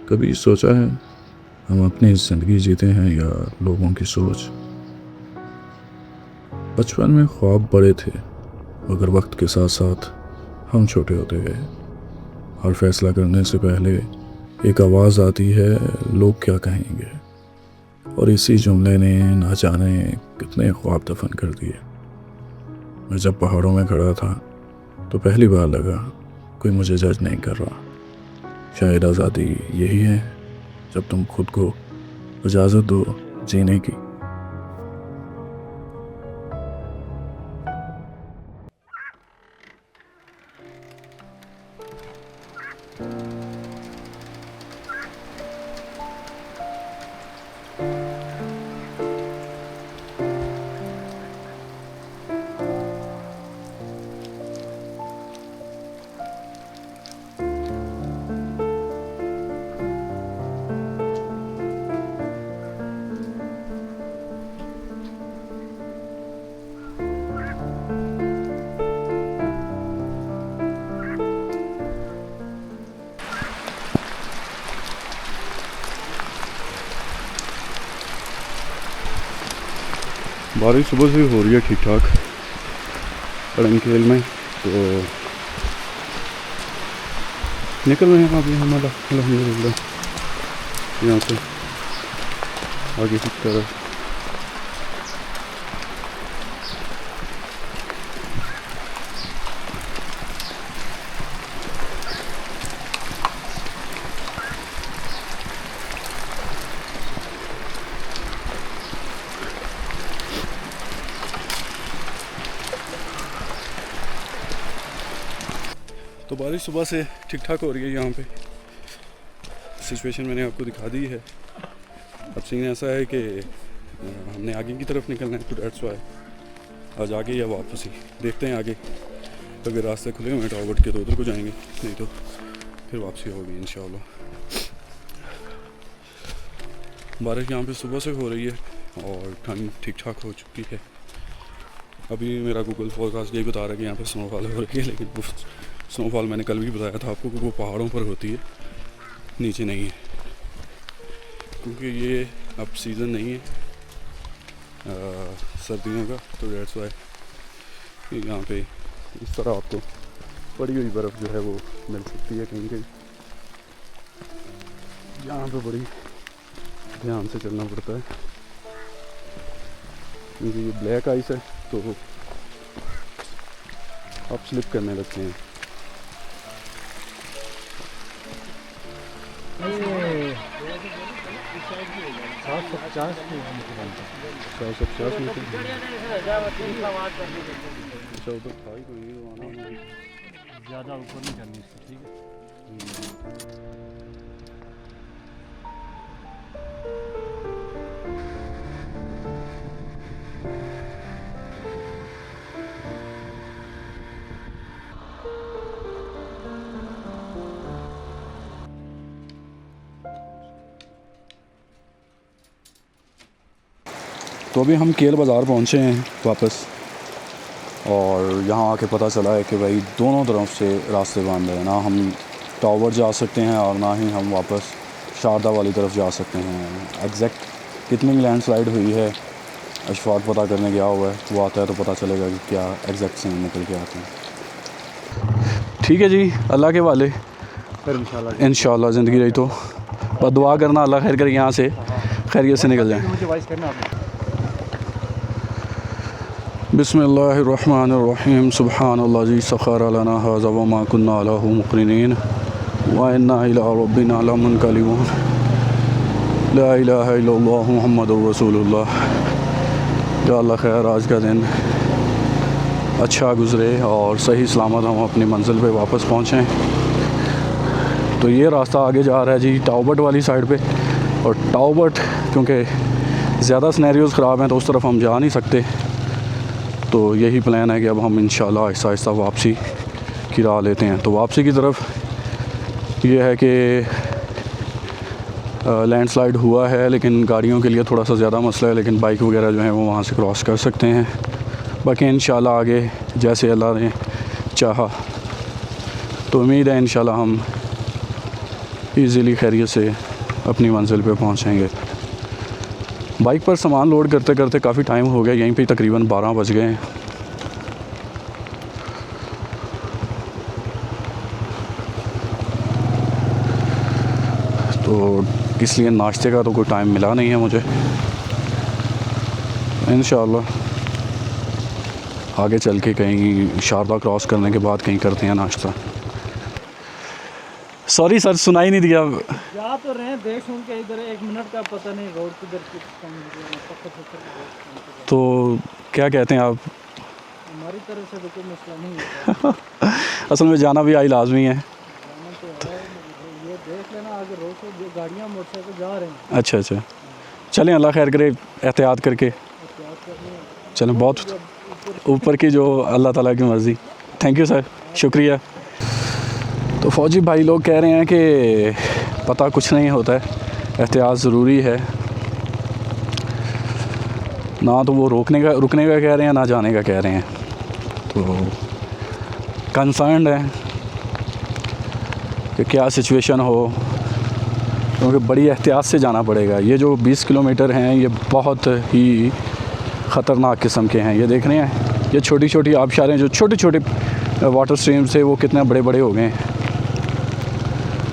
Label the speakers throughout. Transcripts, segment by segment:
Speaker 1: कभी सोचा है हम अपनी ज़िंदगी जीते हैं या लोगों की सोच। बचपन में ख्वाब बड़े थे मगर वक्त के साथ साथ हम छोटे होते गए। हर फैसला करने से पहले एक आवाज़ आती है, लोग क्या कहेंगे। और इसी जुमले ने ना जाने कितने ख्वाब दफन कर दिए। मैं जब पहाड़ों में खड़ा था तो पहली बार लगा कोई मुझे जज नहीं कर रहा। शायद आज़ादी यही है जब तुम खुद को इजाज़त दो जीने की। बारिश सुबह से हो रही है ठीक ठाक पड़नखेल में, तो निकल रहे हैं अभी हम अल्हम्दुलिल्लाह यहाँ से आगे की तरफ। तो बारिश सुबह से ठीक ठाक हो रही है यहाँ पे। सिचुएशन मैंने आपको दिखा दी है। अब सीन ऐसा है कि हमने आगे की तरफ निकलना है, तो डेट्स वाई आज आगे या वापसी देखते हैं आगे। अगर रास्ते खुले हुए टावर के तो उधर को जाएंगे, नहीं तो फिर वापसी होगी इंशाल्लाह। बारिश यहाँ पे सुबह से हो रही है और ठंड ठीक ठाक हो चुकी है। अभी मेरा गूगल फोरकास्ट यही बता रहा है कि यहाँ पर स्नोफॉल हो रही है, लेकिन वो स्नोफॉल मैंने कल भी बताया था आपको कि वो पहाड़ों पर होती है, नीचे नहीं है, क्योंकि ये अब सीज़न नहीं है सर्दियों का। तो डेट्स वाई यहाँ पे इस तरह आपको पड़ी हुई बर्फ़ जो है वो मिल सकती है कहीं कहीं। यहाँ पे बड़ी ध्यान से चलना पड़ता है क्योंकि ये ब्लैक आइस है, तो आप स्लिप करने लगते हैं।
Speaker 2: 750
Speaker 1: मीटर अच्छा उधर था ही कोई नहीं,
Speaker 2: ज़्यादा ऊपर नहीं करनी इसको, ठीक है।
Speaker 1: तो अभी हम केल बाज़ार पहुँचे हैं वापस, और यहाँ आके पता चला है कि भाई दोनों तरफ से रास्ते बंद है। ना हम टावर जा सकते हैं और ना ही हम वापस शारदा वाली तरफ जा सकते हैं। एग्जैक्ट कितनी लैंडस्लाइड हुई है अशफाक पता करने गया हुआ है, वो आता है तो पता चलेगा कि क्या एग्जैक्ट सीन निकल के आते हैं। ठीक है जी, अल्लाह के वाले, फिर इंशाल्लाह ज़िंदगी रही तो बस दुआ करना अल्लाह खैर करे, यहाँ से खैरियत से निकल जाए।
Speaker 2: मुझे वॉइस करना आपने।
Speaker 1: बिस्मिल्लाहिर्रहमानिर्रहीम सुब्हानल्लाज़ी सख़्ख़र लना हाज़ा व मा कुन्ना लहू मुक़रिनीन व इन्ना इला रब्बिना लमुनक़लिबून ला इलाहा इल्लल्लाहु मुहम्मदुर रसूलुल्लाह। या अल्लाह खैर आज का दिन अच्छा गुज़रे और सही सलामत हम अपनी मंजिल पे वापस पहुँचें। तो ये रास्ता आगे जा रहा है जी टाउबट वाली साइड पे, और टाउबट क्योंकि ज़्यादा सिनेरियोज़ ख़राब हैं तो उस तरफ हम जा नहीं सकते। तो यही प्लान है कि अब हम इंशाल्लाह आहिस्ता आहिस्ता वापसी की राह लेते हैं। तो वापसी की तरफ ये है कि लैंडस्लाइड हुआ है, लेकिन गाड़ियों के लिए थोड़ा सा ज़्यादा मसला है, लेकिन बाइक वगैरह जो है वो वहाँ से क्रॉस कर सकते हैं। बाकी इंशाल्लाह आगे जैसे अल्लाह ने चाहा तो उम्मीद है इंशाल्लाह हम इजीली खैरियत से अपनी मंजिल पे पहुंचेंगे। बाइक पर सामान लोड करते करते काफ़ी टाइम हो गया, यहीं पे तकरीबन 12 बज गए हैं। तो इसलिए नाश्ते का तो कोई टाइम मिला नहीं है मुझे। इंशाअल्लाह आगे चल के कहीं शारदा क्रॉस करने के बाद कहीं करते हैं नाश्ता। सॉरी सर, सुनाई नहीं दिया।
Speaker 2: जा तो रहे हैं, देख सुन के इधर 1 मिनट का पता नहीं, रोड किधर
Speaker 1: तो क्या कहते हैं आप?
Speaker 2: हमारी तरफ से तो कोई मसला नहीं है।
Speaker 1: असल में जाना भी आई लाजमी है।
Speaker 2: जाना तो है, ये देख लेना आगे रोड से जो गाड़ियाँ मोटरसाइकिल जा रहे हैं।
Speaker 1: अच्छा अच्छा, चलें, अल्लाह खैर करे, एहतियात करके चलें। बहुत ऊपर की जो अल्लाह ताला की मर्ज़ी। थैंक यू सर, शुक्रिया। तो फ़ौजी भाई लोग कह रहे हैं कि पता कुछ नहीं होता है, एहतियात ज़रूरी है। ना तो वो रुकने का कह रहे हैं, ना जाने का कह रहे हैं। तो कंसर्न है कि क्या सिचुएशन हो, क्योंकि बड़ी एहतियात से जाना पड़ेगा। ये जो 20 किलोमीटर हैं ये बहुत ही ख़तरनाक किस्म के हैं। ये देख रहे हैं, ये छोटी छोटी आबशारें जो छोटे छोटे वाटर स्ट्रीम से वो कितने बड़े बड़े हो गए हैं।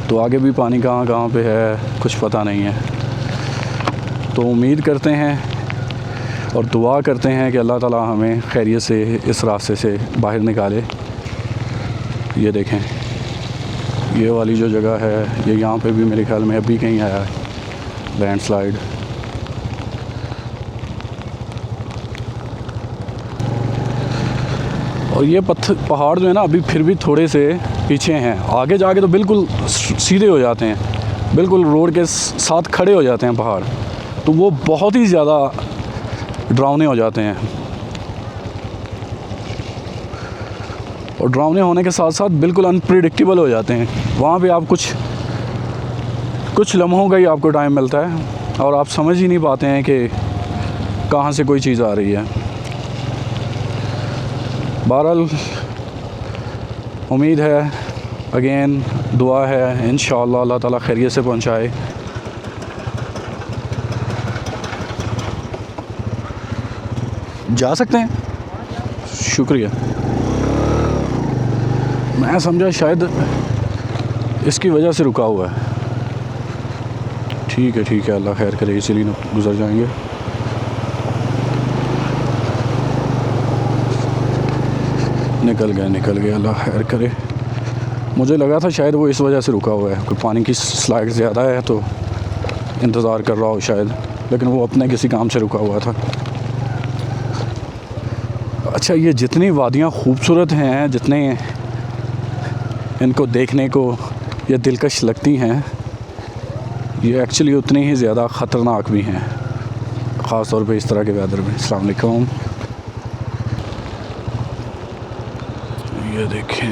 Speaker 1: तो आगे भी पानी कहाँ कहाँ पे है कुछ पता नहीं है। तो उम्मीद करते हैं और दुआ करते हैं कि अल्लाह ताला हमें खैरियत से इस रास्ते से बाहर निकाले। ये देखें, ये वाली जो जगह है, ये यहाँ पे भी मेरे ख्याल में अभी कहीं आया है लैंडस्लाइड। और ये पहाड़ जो है ना, अभी फिर भी थोड़े से पीछे हैं। आगे जाके तो बिल्कुल सीधे हो जाते हैं, बिल्कुल रोड के साथ खड़े हो जाते हैं पहाड़। तो वो बहुत ही ज़्यादा डरावने हो जाते हैं। और डरावने होने के साथ साथ बिल्कुल अनप्रिडिक्टेबल हो जाते हैं। वहाँ पे आप कुछ लम्हों का ही आपको टाइम मिलता है और आप समझ ही नहीं पाते हैं कि कहाँ से कोई चीज़ आ रही है। बहरहाल उम्मीद है, अगेन दुआ है, इंशाअल्लाह अल्लाह ताला खैरियत से पहुँचाए। जा सकते हैं, शुक्रिया। मैं समझा शायद इसकी वजह से रुका हुआ है। ठीक है, अल्लाह खैर करे, इसीलिए गुजर जाएंगे। निकल गए, अल्लाह खैर करे। मुझे लगा था शायद वो इस वजह से रुका हुआ है, कोई पानी की स्लाइड ज़्यादा है तो इंतज़ार कर रहा हो शायद, लेकिन वो अपने किसी काम से रुका हुआ था। अच्छा, ये जितनी वादियाँ खूबसूरत हैं, जितने इनको देखने को ये दिलकश लगती हैं, ये एक्चुअली उतनी ही ज़्यादा ख़तरनाक भी हैं, ख़ास तौर पे इस तरह के वेदर में। अस्सलाम वालेकुम। ये देखें,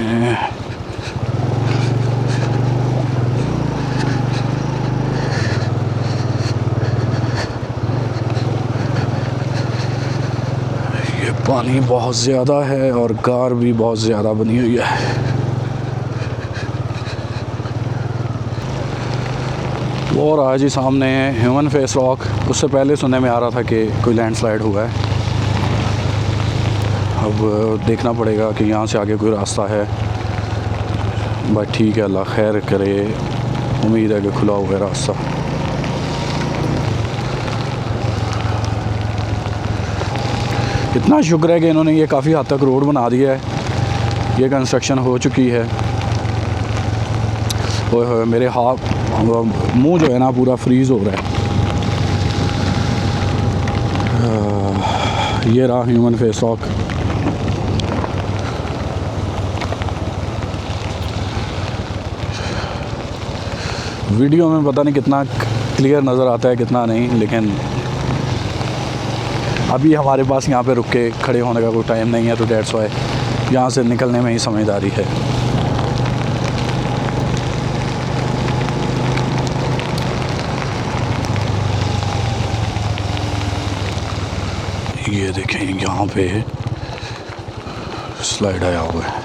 Speaker 1: ये पानी बहुत ज़्यादा है और गार भी बहुत ज़्यादा बनी हुई है। और आज ही सामने ह्यूमन फेस रॉक, उससे पहले सुनने में आ रहा था कि कोई लैंडस्लाइड हुआ है। अब देखना पड़ेगा कि यहाँ से आगे कोई रास्ता है। बस ठीक है, अल्लाह खैर करे, उम्मीद है कि खुला हुआ है रास्ता। इतना शुक्र है कि इन्होंने ये काफ़ी हद तक रोड बना दिया है, ये कंस्ट्रक्शन हो चुकी है। और मेरे हाथ मुंह जो है ना पूरा फ्रीज़ हो रहा है। ये रहा ह्यूमन फेस रॉक। वीडियो में पता नहीं कितना क्लियर नज़र आता है कितना नहीं, लेकिन अभी हमारे पास यहाँ पे रुक के खड़े होने का कोई टाइम नहीं है, तो डेट्स वाई यहाँ से निकलने में ही समझदारी है। ये देखें, यहाँ पे स्लाइड आया हुआ है।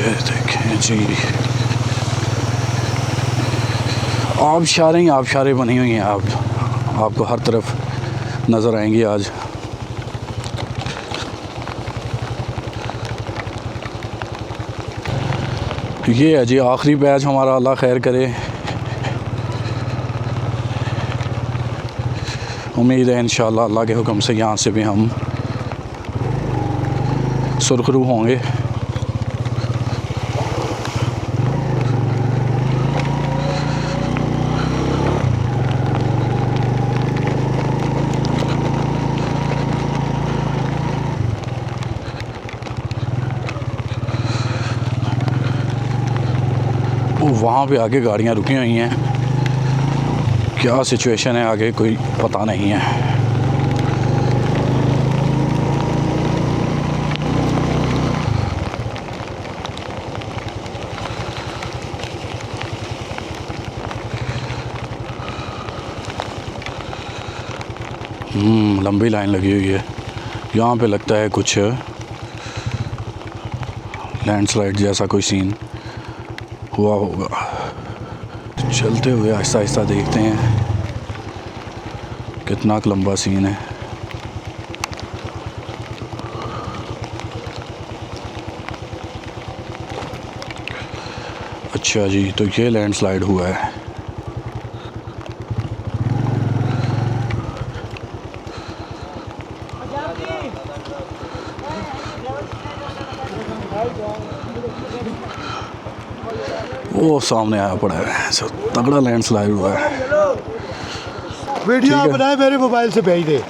Speaker 1: ये देखें जी, आबशारें ही आबशारें बनी हुई हैं। आपको हर तरफ नज़र आएंगी आज। ये है जी आखिरी बैच हमारा, अल्लाह खैर करे। उम्मीद है इंशाअल्लाह अल्लाह के हुक्म से यहाँ से भी हम सुरखरू होंगे। वहाँ पे आगे गाड़ियाँ रुकी हुई हैं, क्या सिचुएशन है आगे कोई पता नहीं है। लंबी लाइन लगी हुई है। यहाँ पे लगता है कुछ लैंडस्लाइड जैसा कोई सीन हुआ होगा। तो चलते हुए आहिस्ता आहिस्ता देखते हैं कितना लंबा सीन है। अच्छा जी, तो ये लैंडस्लाइड हुआ है। वो सामने आया पड़ा है, सब तगड़ा लैंडस्लाइड हुआ है।
Speaker 3: वीडियो आप बनाए मेरे मोबाइल से भेज दे।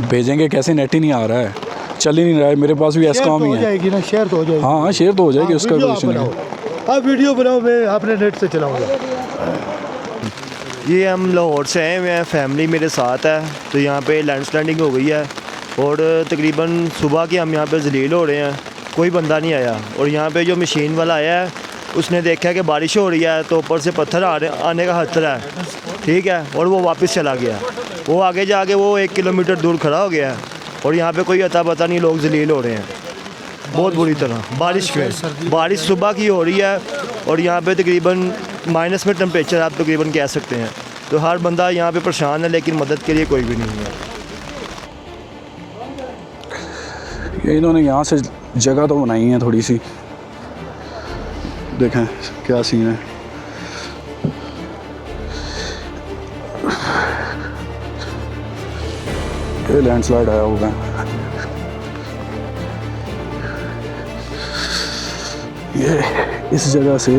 Speaker 1: भेजेंगे कैसे, नेट ही नहीं आ रहा है, चल ही नहीं रहा है। मेरे पास भी एस कॉम ही है।
Speaker 3: जाएगी ना, शेयर तो हो जाएगी।
Speaker 1: हाँ शेयर तो हो जाएगी, उसका
Speaker 3: वीडियो
Speaker 1: कोई
Speaker 3: आप
Speaker 1: इशू नहीं।
Speaker 3: बनाओ, आप वीडियो बनाओ, मैं अपने नेट से चलाऊँगा।
Speaker 4: ये हम लाहौर से हैं, मैं फैमिली मेरे साथ है। तो यहाँ पे लैंडस्लाइडिंग हो गई है और तकरीबन सुबह के हम यहाँ पे जलील हो रहे हैं, कोई बंदा नहीं आया। और यहाँ पे जो मशीन वाला आया है उसने देखा कि बारिश हो रही है तो ऊपर से पत्थर आने का खतरा है, ठीक है, और वो वापस चला गया। वो आगे जाके वो 1 किलोमीटर दूर खड़ा हो गया और यहाँ पे कोई अता पता नहीं, लोग जलील हो रहे हैं बहुत बुरी तरह। बारिश सुबह की हो रही है और यहाँ पे तकरीबन माइनस में टेम्परेचर आप तकरीबन कह सकते हैं। तो हर बंदा यहाँ पे परेशान है, लेकिन मदद के लिए कोई भी नहीं है।
Speaker 1: ये इन्होंने यहाँ से जगह तो बनाई है थोड़ी सी, देखें क्या सीन है। ये लैंडस्लाइड आया होगा। ये इस जगह से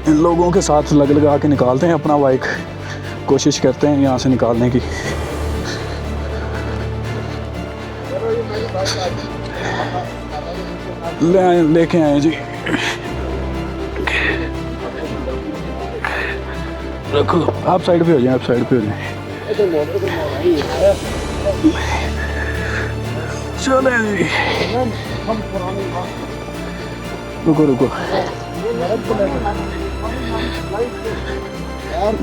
Speaker 1: इन लोगों के साथ लगा के निकालते हैं अपना बाइक, कोशिश करते हैं यहाँ से निकालने की। लेके आए जी, रखो। आप साइड पे हो जाएं, आप साइड पे हो जाएं। चले जी, रुको रुको,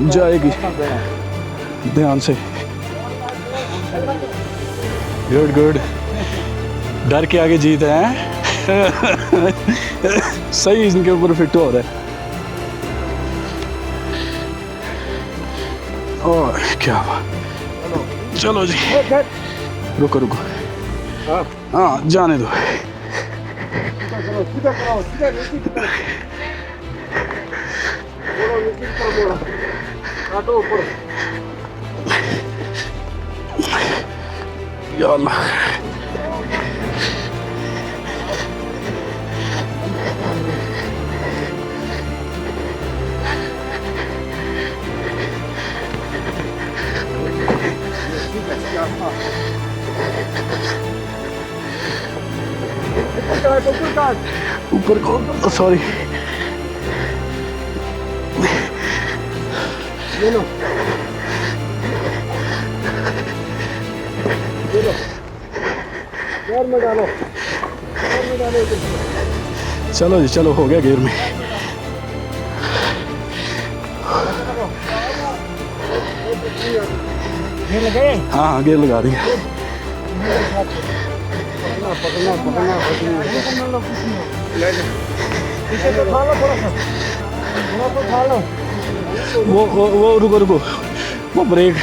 Speaker 1: जाएगी ध्यान से। गुड गुड, डर के आगे जीत है। सही इनके ऊपर फिट हो रहा है। और क्या बात, चलो जी, रुको रुको, हाँ जाने दो। या अल्लाह, ऊपर को, सॉरी। चलो जी, चलो हो गया गियर में। हाँ हाँ गियर लगा दिया। वो रुको रुको, वो ब्रेक।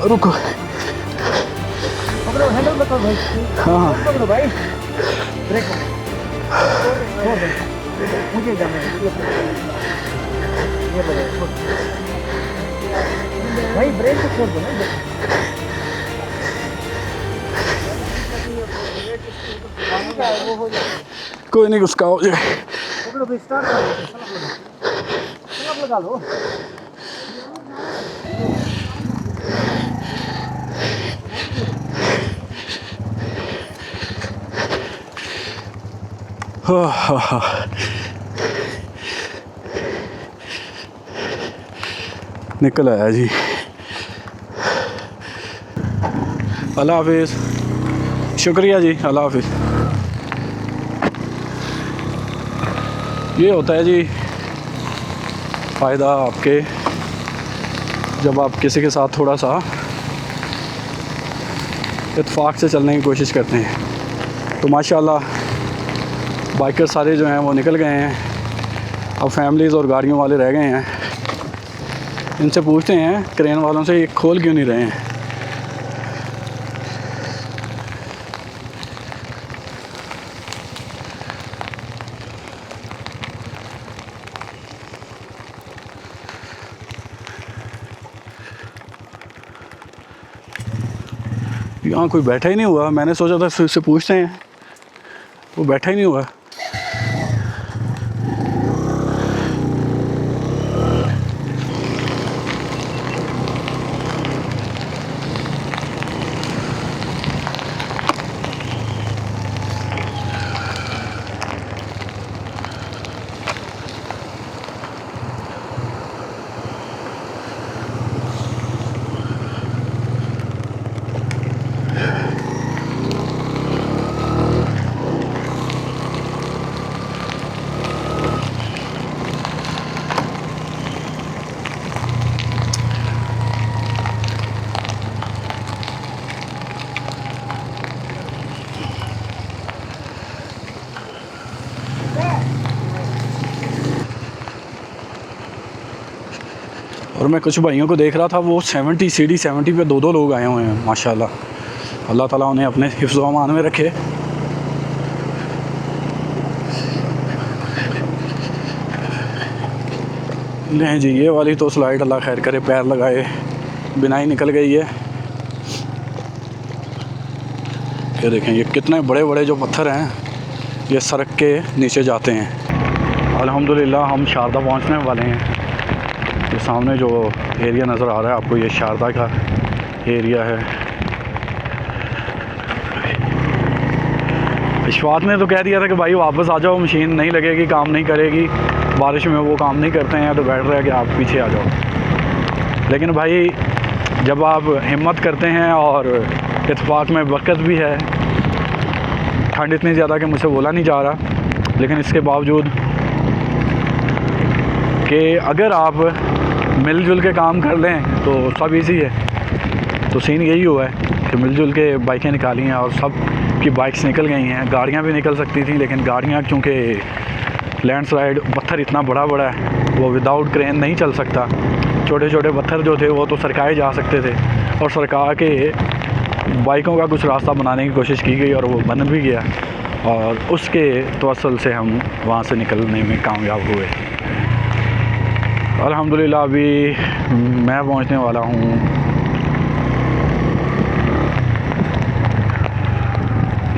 Speaker 1: रुको, हाँ हाँ
Speaker 2: पकड़ो भाई, ब्रेक मुझे जाना है भाई, ब्रेक तो छोड़ दो ना।
Speaker 1: कोई नहीं, उसका हो जाए।
Speaker 2: पकड़ो भाई, स्टार्ट कर दो, सलप लगा लो।
Speaker 1: निकल आया जी। अल्लाह हाफिज़, शुक्रिया जी, अल्लाह हाफिज़। ये होता है जी फ़ायदा आपके, जब आप किसी के साथ थोड़ा सा इत्तेफाक से चलने की कोशिश करते हैं। तो माशाल्लाह बाइकर सारे जो हैं वो निकल गए हैं, अब फैमिलीज़ और गाड़ियों वाले रह गए हैं। इनसे पूछते हैं क्रेन वालों से, ये खोल क्यों नहीं रहे हैं। यहाँ कोई बैठा ही नहीं हुआ, मैंने सोचा था इससे पूछते हैं, वो बैठा ही नहीं हुआ। और मैं कुछ भाइयों को देख रहा था, वो 70 सीढ़ी 70 पे दो लोग आए हुए हैं माशाल्लाह। अल्लाह ताला उन्हें अपने हिफ्ज़ व अमान में रखे। नहीं जी, ये वाली तो स्लाइड अल्लाह खैर करे, पैर लगाए बिना ही निकल गई है। ये देखें, ये कितने बड़े बड़े जो पत्थर हैं, ये सड़क के नीचे जाते हैं। अल्हम्दुलिल्लाह हम शारदा पहुंचने वाले हैं। ये सामने जो एरिया नज़र आ रहा है आपको, ये शारदा का एरिया है। इशफात ने तो कह दिया था कि भाई वापस आ जाओ, मशीन नहीं लगेगी, काम नहीं करेगी, बारिश में वो काम नहीं करते हैं, तो बेटर है कि आप पीछे आ जाओ। लेकिन भाई जब आप हिम्मत करते हैं और इत्तेफाक में बरकत भी है, ठंड इतनी ज़्यादा कि मुझसे बोला नहीं जा रहा, लेकिन इसके बावजूद कि अगर आप मिलजुल के काम कर लें तो सब इजी है। तो सीन यही हुआ है कि मिलजुल के बाइकें निकाली हैं और सब की बाइक्स निकल गई हैं। गाड़ियां भी निकल सकती थी, लेकिन गाड़ियां क्योंकि लैंडस्लाइड पत्थर इतना बड़ा बड़ा है, वो विदाउट क्रेन नहीं चल सकता। छोटे छोटे पत्थर जो थे वो तो सरकाए जा सकते थे, और सरका के बाइकों का कुछ रास्ता बनाने की कोशिश की गई और वो बन भी गया, और उसके तवसल से हम वहाँ से निकलने में कामयाब हुए। अल्हम्दुलिल्लाह अभी मैं पहुँचने वाला हूँ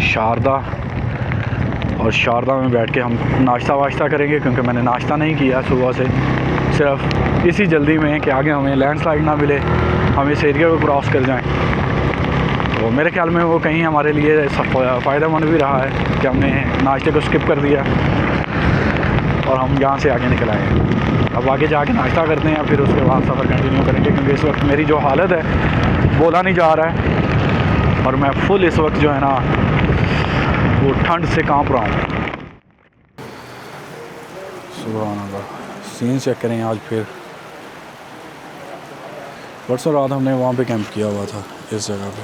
Speaker 1: शारदा, और शारदा में बैठ के हम नाश्ता वाश्ता करेंगे, क्योंकि मैंने नाश्ता नहीं किया सुबह से, सिर्फ इसी जल्दी में कि आगे हमें लैंडस्लाइड ना मिले, हम इस एरिया को क्रॉस कर जाएं। तो मेरे ख्याल में वो कहीं हमारे लिए फ़ायदेमंद भी रहा है कि हमने नाश्ते को स्किप कर दिया और हम यहाँ से आगे निकल आए। अब आगे जाके नाश्ता करते हैं, फिर उसके बाद सफ़र कंटिन्यू करेंगे, क्योंकि इस वक्त मेरी जो हालत है बोला नहीं जा रहा है, और मैं फुल इस वक्त जो है ना वो ठंड से कांप रहा हूँ। सुभान अल्लाह, सीन चेक करें आज फिर परसों रात हमने वहाँ पे कैंप किया हुआ था, इस जगह पे।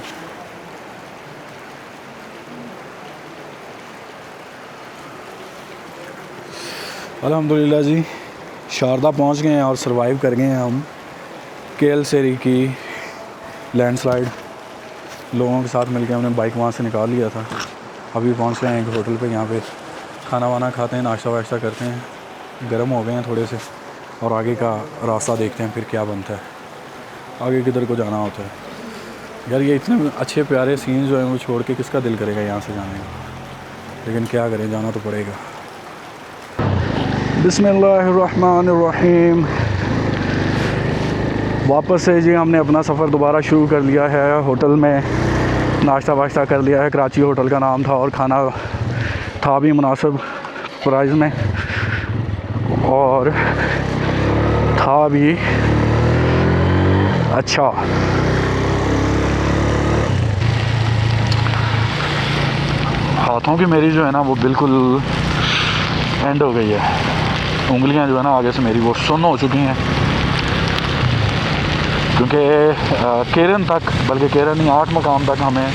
Speaker 1: अल्हम्दुलिल्लाह जी, शारदा पहुँच गए हैं और सरवाइव कर गए हैं हम केल सेरी की लैंडस्लाइड। लोगों के साथ मिलके हमने बाइक वहाँ से निकाल लिया था। अभी पहुँच गए हैं एक होटल पे, यहाँ पे खाना वाना खाते हैं, नाश्ता वाश्ता करते हैं, गर्म हो गए हैं थोड़े से, और आगे का रास्ता देखते हैं फिर क्या बनता है, आगे किधर को जाना होता है। यार ये इतने अच्छे प्यारे सीन जो हैं वो छोड़ के किसका दिल करेगा यहाँ से जाने का, लेकिन क्या करें, जाना तो पड़ेगा। बिस्मिल्लाहिर्रहमानिर्रहीम। वापस से जी हमने अपना सफ़र दोबारा शुरू कर लिया है। होटल में नाश्ता वाश्ता कर लिया है, कराची होटल का नाम था, और खाना था भी मुनासिब प्राइस में, और था भी अच्छा। हाथों की मेरी जो है ना वो बिल्कुल एंड हो गई है, उंगलियां जो है ना आगे से मेरी वो सुन्न हो चुकी हैं, क्योंकि केरन तक, बल्कि केरन ही 8 मकाम तक हमें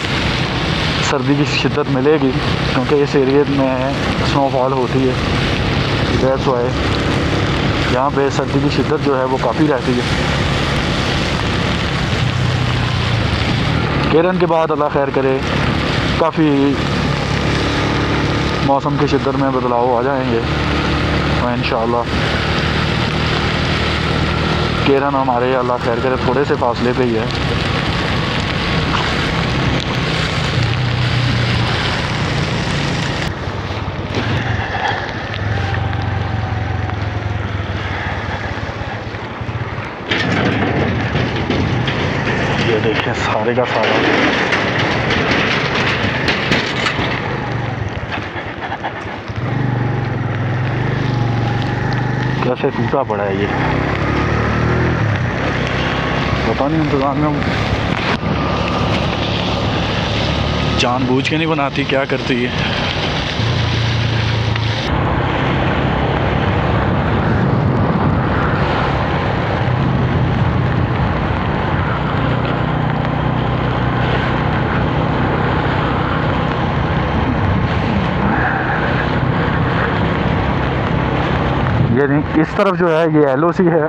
Speaker 1: सर्दी की शिद्दत मिलेगी, क्योंकि इस एरिया में स्नोफॉल होती है। दैट्स व्हाई यहाँ पे सर्दी की शिद्दत जो है वो काफ़ी रहती है। केरन के बाद अल्लाह खैर करे काफ़ी मौसम की शिद्दत में बदलाव आ जाएंगे, और इंशाअल्लाह केरन हमारे अल्लाह खैर करे थोड़े से फासले पे ही है। ये देखिए सारे का सारा कैसे टूटा पड़ा है। ये पता नहीं इंतज़ाम में जानबूझ के नहीं बनाती, क्या करती है। ये नहीं, इस तरफ जो है ये LOC है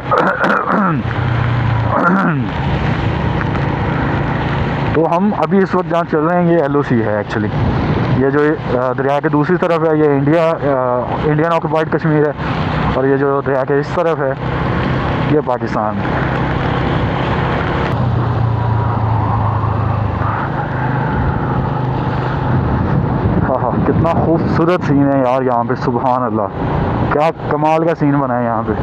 Speaker 1: तो हम अभी इस वक्त जहाँ चल रहे हैं ये LOC है एक्चुअली। ये जो दरिया के दूसरी तरफ है ये इंडियन ऑक्युपाइड कश्मीर है, और ये जो दरिया के इस तरफ है ये पाकिस्तान। हाँ हाँ, कितना खूबसूरत सीन है यार यहाँ पे, सुभान अल्लाह, क्या कमाल का सीन बना है यहाँ पे।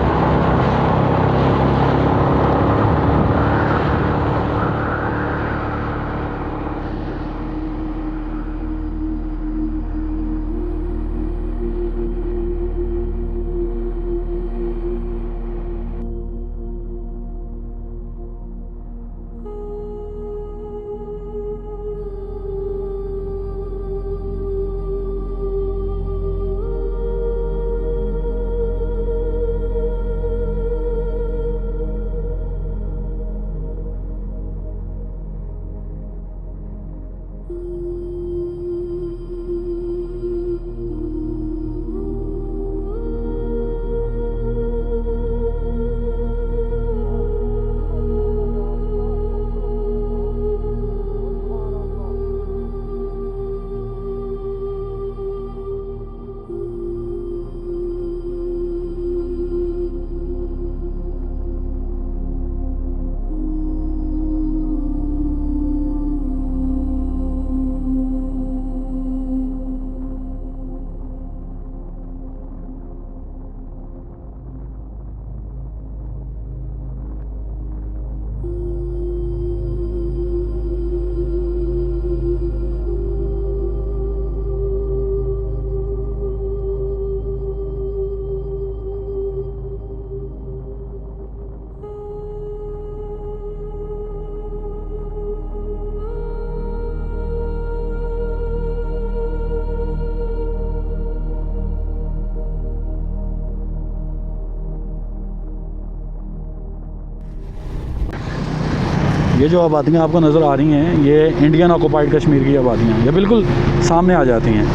Speaker 1: ये जो आबादियाँ आपको नज़र आ रही हैं ये इंडियन ऑक्युपाइड कश्मीर की आबादियाँ हैं। ये बिल्कुल सामने आ जाती हैं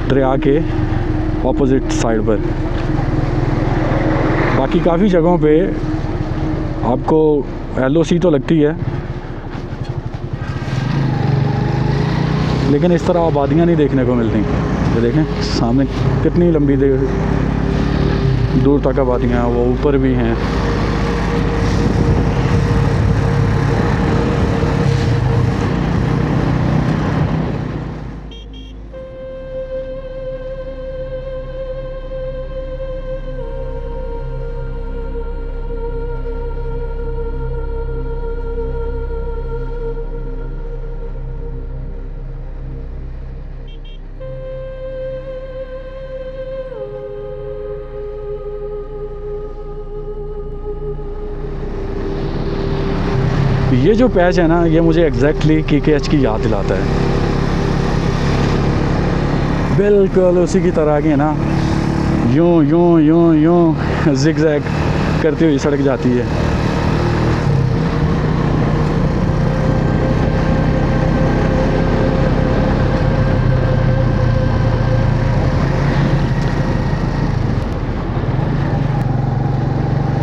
Speaker 1: दरिया के ऑपोजिट साइड पर। बाकी काफ़ी जगहों पे आपको LOC तो लगती है, लेकिन इस तरह आबादियाँ नहीं देखने को मिलती। ये देखें सामने कितनी लंबी दूर तक आबादियाँ हैं, वो ऊपर भी हैं। ये जो पैच है ना, ये मुझे एग्जैक्टली KKH की याद दिलाता है। बिल्कुल उसी की तरह की है ना, यूं यूं यूं यूं जिगजैग करती हुई सड़क जाती है।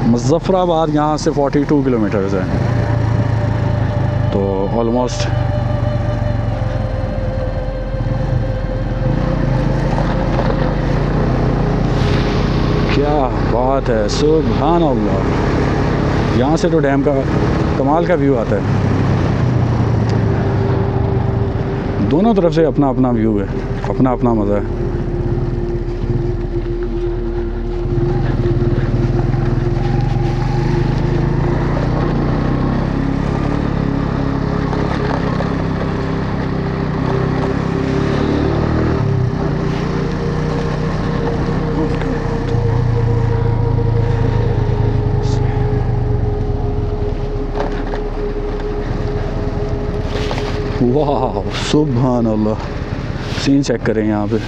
Speaker 1: मुज़फ़्फ़राबाद यहाँ से 42 किलोमीटर्स है, तो ऑलमोस्ट क्या बात है, सुभान अल्लाह। यहाँ से तो डैम का कमाल का व्यू आता है। दोनों तरफ से अपना अपना व्यू है, अपना अपना मज़ा है। वाह सुभान अल्लाह, सीन चेक करें यहाँ पे।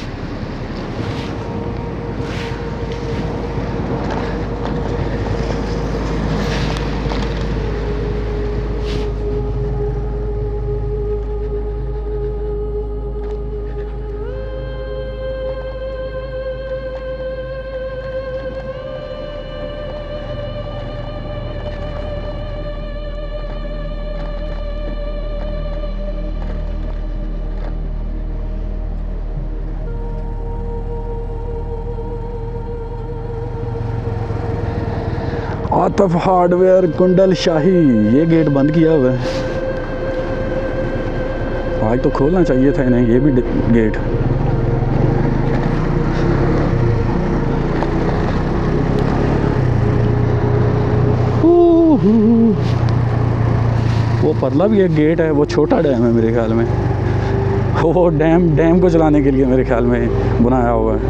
Speaker 1: आतफ हार्डवेयर कुंडल शाही, ये गेट बंद किया हुआ है। आज तो खोलना चाहिए था इन्हें ये भी गेट। वो पतला भी एक गेट है, वो छोटा डैम है मेरे ख्याल में। वो डैम को चलाने के लिए मेरे ख्याल में बनाया हुआ है।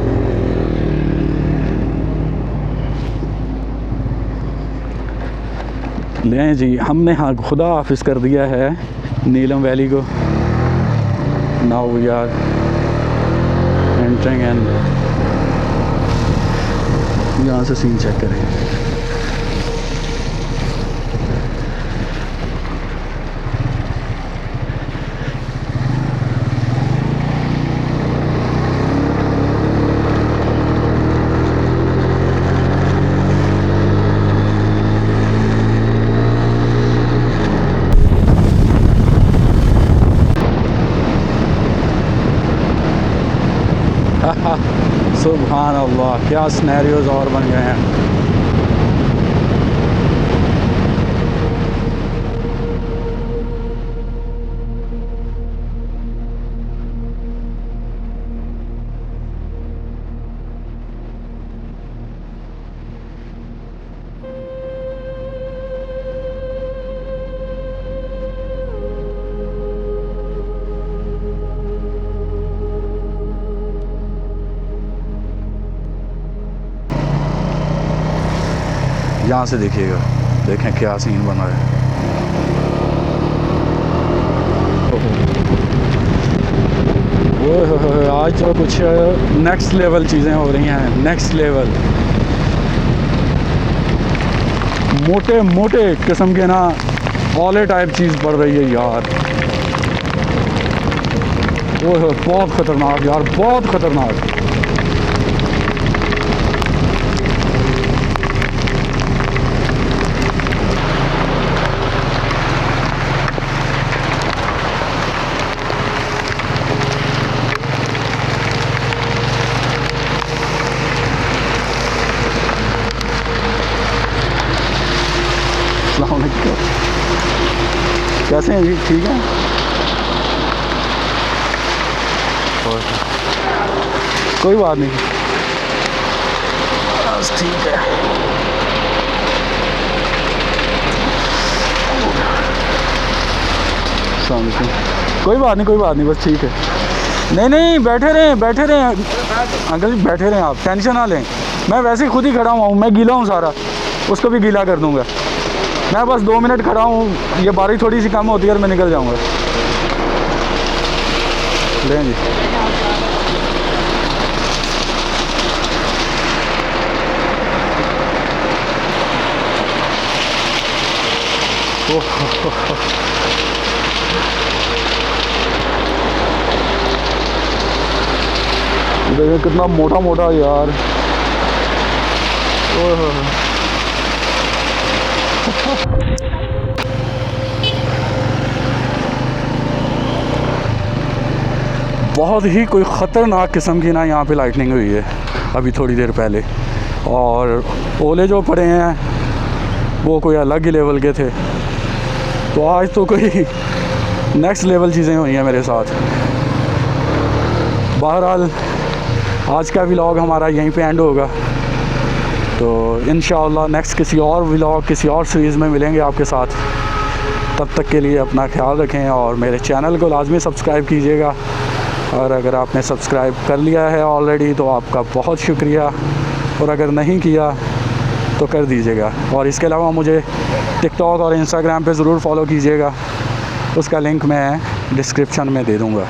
Speaker 1: लें जी, हमने हाँ खुदा हाफिज़ कर दिया है नीलम वैली को। Now we are entering and यहाँ से सीन चेक करें। सुभान अल्लाह, क्या सिनेरियोज और बन गए हैं। यहाँ से देखिएगा, देखें क्या सीन बना है। वो आज तो कुछ नेक्स्ट लेवल चीज़ें हो रही हैं, नेक्स्ट लेवल। मोटे मोटे किस्म के ना ओले टाइप चीज़ पड़ रही है यार। ओह बहुत ख़तरनाक यार, बहुत ख़तरनाक। अस्सलाम वालेकुम, कैसे हैं जी? ठीक है। कोई बात नहीं, बस ठीक है। अस्सलाम वालेकुम। कोई बात नहीं, कोई बात नहीं, बस ठीक है। नहीं नहीं, बैठे रहें, बैठे रहें अंकल जी, बैठे रहें, आप टेंशन ना लें। मैं वैसे ही खुद ही खड़ा हुआ हूँ, मैं गीला हूँ सारा, उसको भी गीला कर दूँगा। मैं बस 2 मिनट खड़ा हूँ, ये बारिश थोड़ी सी कम होती है और मैं निकल जाऊँगा। लें जी। देखिए कितना मोटा मोटा यार। बहुत ही कोई ख़तरनाक किस्म की ना यहाँ पे लाइटनिंग हुई है अभी थोड़ी देर पहले, और ओले जो पड़े हैं वो कोई अलग ही लेवल के थे। तो आज तो कोई नेक्स्ट लेवल चीज़ें हुई हैं मेरे साथ। बहरहाल आज का व्लॉग हमारा यहीं पे एंड होगा, तो इंशाअल्लाह नेक्स्ट किसी और व्लॉग, किसी और सीरीज़ में मिलेंगे आपके साथ। तब तक के लिए अपना ख्याल रखें और मेरे चैनल को लाजमी सब्सक्राइब कीजिएगा। और अगर आपने सब्सक्राइब कर लिया है ऑलरेडी तो आपका बहुत शुक्रिया, और अगर नहीं किया तो कर दीजिएगा। और इसके अलावा मुझे टिकटॉक और इंस्टाग्राम पे ज़रूर फॉलो कीजिएगा, उसका लिंक मैं डिस्क्रिप्शन में दे दूँगा।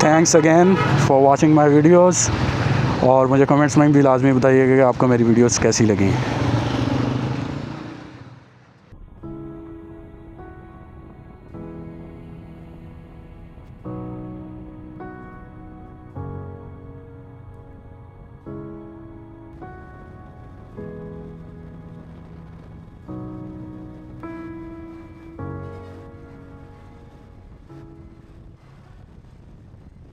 Speaker 1: Thanks again for watching my videos, और मुझे कमेंट्स में भी लाजमी बताइएगा कि आपको मेरी वीडियोस कैसी लगी।